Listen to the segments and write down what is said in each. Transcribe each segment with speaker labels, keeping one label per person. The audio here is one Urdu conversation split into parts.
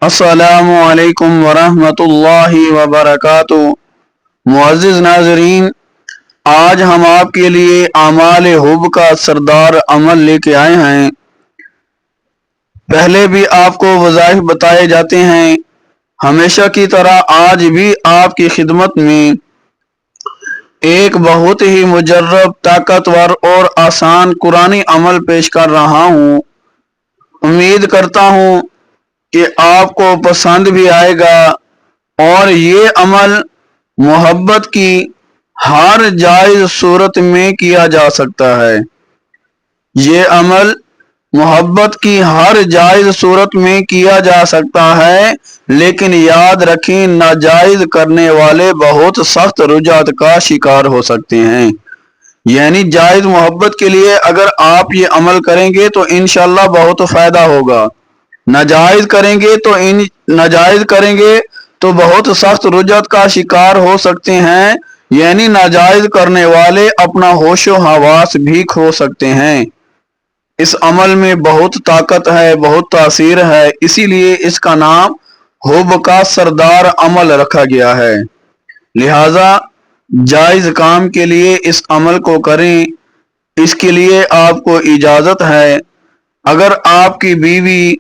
Speaker 1: السلام علیکم ورحمۃ اللہ وبرکاتہ۔ معزز ناظرین، آج ہم آپ کے لیے اعمال حب کا سردار عمل لے کے آئے ہیں۔ پہلے بھی آپ کو وظائف بتائے جاتے ہیں، ہمیشہ کی طرح آج بھی آپ کی خدمت میں ایک بہت ہی مجرب، طاقتور اور آسان قرآنی عمل پیش کر رہا ہوں۔ امید کرتا ہوں کہ آپ کو پسند بھی آئے گا، اور یہ عمل محبت کی ہر جائز صورت میں کیا جا سکتا ہے۔ یہ عمل محبت کی ہر جائز صورت میں کیا جا سکتا ہے، لیکن یاد رکھیں ناجائز کرنے والے بہت سخت رجعت کا شکار ہو سکتے ہیں۔ یعنی جائز محبت کے لیے اگر آپ یہ عمل کریں گے تو انشاءاللہ بہت فائدہ ہوگا، ناجائز کریں گے تو بہت سخت رجعت کا شکار ہو سکتے ہیں، یعنی ناجائز کرنے والے اپنا ہوش و حواس بھی کھو سکتے ہیں۔ اس عمل میں بہت طاقت ہے، بہت تاثیر ہے، اسی لیے اس کا نام حب کا سردار عمل رکھا گیا ہے۔ لہذا جائز کام کے لیے اس عمل کو کریں، اس کے لیے آپ کو اجازت ہے۔ اگر آپ کی بیوی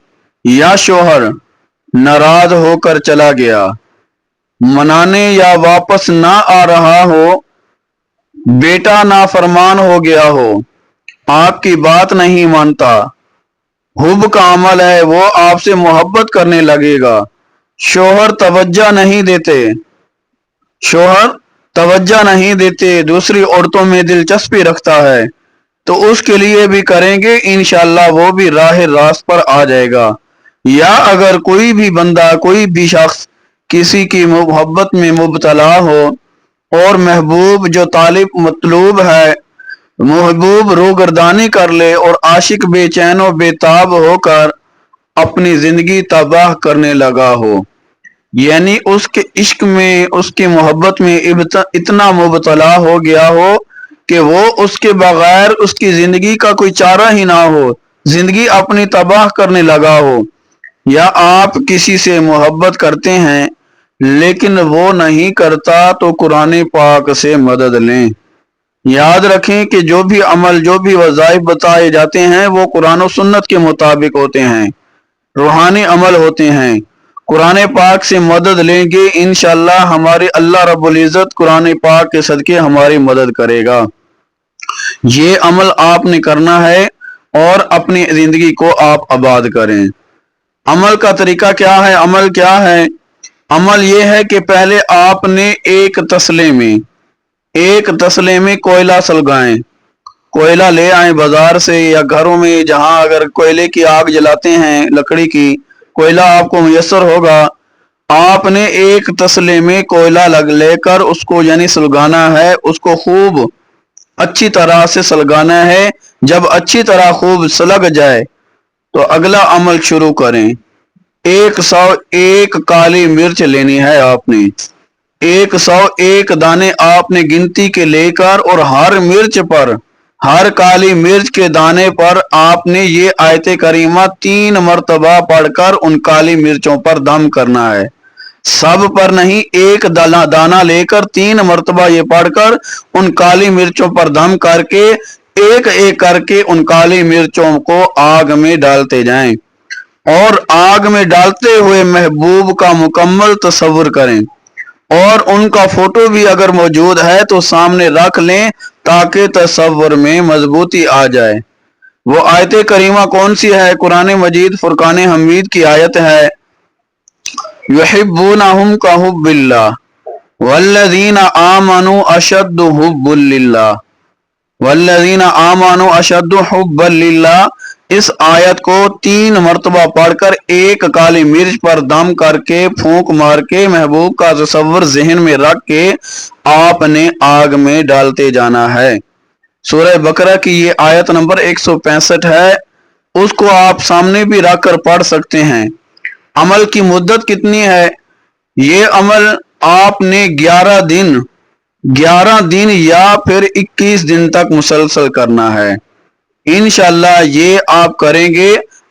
Speaker 1: یا شوہر ناراض ہو کر چلا گیا، منانے یا واپس نہ آ رہا ہو، بیٹا نافرمان ہو گیا ہو، آپ کی بات نہیں مانتا، حب کا عمل ہے، وہ آپ سے محبت کرنے لگے گا، شوہر توجہ نہیں دیتے، دوسری عورتوں میں دلچسپی رکھتا ہے، تو اس کے لیے بھی کریں گے، انشاءاللہ وہ بھی راہ راست پر آ جائے گا۔ یا اگر کوئی بھی بندہ، کوئی بھی شخص کسی کی محبت میں مبتلا ہو، اور محبوب جو مطلوب ہے، محبوب روگردانی کر لے، اور عاشق بے چین و بے تاب ہو کر اپنی زندگی تباہ کرنے لگا ہو، یعنی اس کے عشق میں، اس کی محبت میں اتنا مبتلا ہو گیا ہو کہ وہ اس کے بغیر اس کی زندگی کا کوئی چارہ ہی نہ ہو، زندگی اپنی تباہ کرنے لگا ہو۔ یا آپ کسی سے محبت کرتے ہیں لیکن وہ نہیں کرتا، تو قرآن پاک سے مدد لیں۔ یاد رکھیں کہ جو بھی عمل، جو بھی وظائف بتائے جاتے ہیں وہ قرآن و سنت کے مطابق ہوتے ہیں، روحانی عمل ہوتے ہیں۔ قرآن پاک سے مدد لیں گے، انشاءاللہ ہمارے اللہ رب العزت قرآن پاک کے صدقے ہماری مدد کرے گا۔ یہ عمل آپ نے کرنا ہے اور اپنی زندگی کو آپ آباد کریں۔ عمل کا طریقہ کیا ہے؟ عمل یہ ہے کہ پہلے آپ نے ایک تسلے میں کوئلہ سلگائیں، کوئلہ لے آئیں بازار سے یا گھروں میں، جہاں اگر کوئلے کی آگ جلاتے ہیں، لکڑی کی کوئلہ آپ کو میسر ہوگا، آپ نے ایک تسلے میں کوئلہ لے کر اس کو یعنی سلگانا ہے، اس کو خوب اچھی طرح سے سلگانا ہے۔ جب اچھی طرح خوب سلگ جائے تو اگلا عمل شروع کریں۔ 101 کالی مرچ لینی ہے آپ نے، 101 دانے آپ نے گنتی کے لے کر، اور ہر کالی مرچ کے دانے پر آپ نے یہ آیت کریمہ 3 مرتبہ پڑھ کر ان کالی مرچوں پر دم کرنا ہے۔ سب پر نہیں، ایک دانہ لے کر 3 مرتبہ یہ پڑھ کر ان کالی مرچوں پر دم کر کے ایک ایک کر کے ان کالی مرچوں کو آگ میں ڈالتے جائیں، اور آگ میں ڈالتے ہوئے محبوب کا مکمل تصور کریں، اور ان کا فوٹو بھی اگر موجود ہے تو سامنے رکھ لیں تاکہ تصور میں مضبوطی آ جائے۔ وہ آیت کریمہ کون سی ہے؟ قرآن مجید فرقان حمید کی آیت ہے، یحبونہم کحب اللہ والذین آمنوا اشد حبا للہ، والذین آمنوا اشد حبا للہ۔ اس آیت کو 3 مرتبہ پڑھ کر ایک کالی مرچ پر دم کر کے پھونک مار کے محبوب کا تصور ذہن میں رکھ کے آپ نے آگ میں ڈالتے جانا ہے۔ سورہ بقرہ کی یہ آیت نمبر 165 ہے، اس کو آپ سامنے بھی رکھ کر پڑھ سکتے ہیں۔ عمل کی مدت کتنی ہے؟ یہ عمل آپ نے 11 دن یا پھر 21 دن تک مسلسل کرنا ہے۔ انشاءاللہ یہ آپ کریں گے،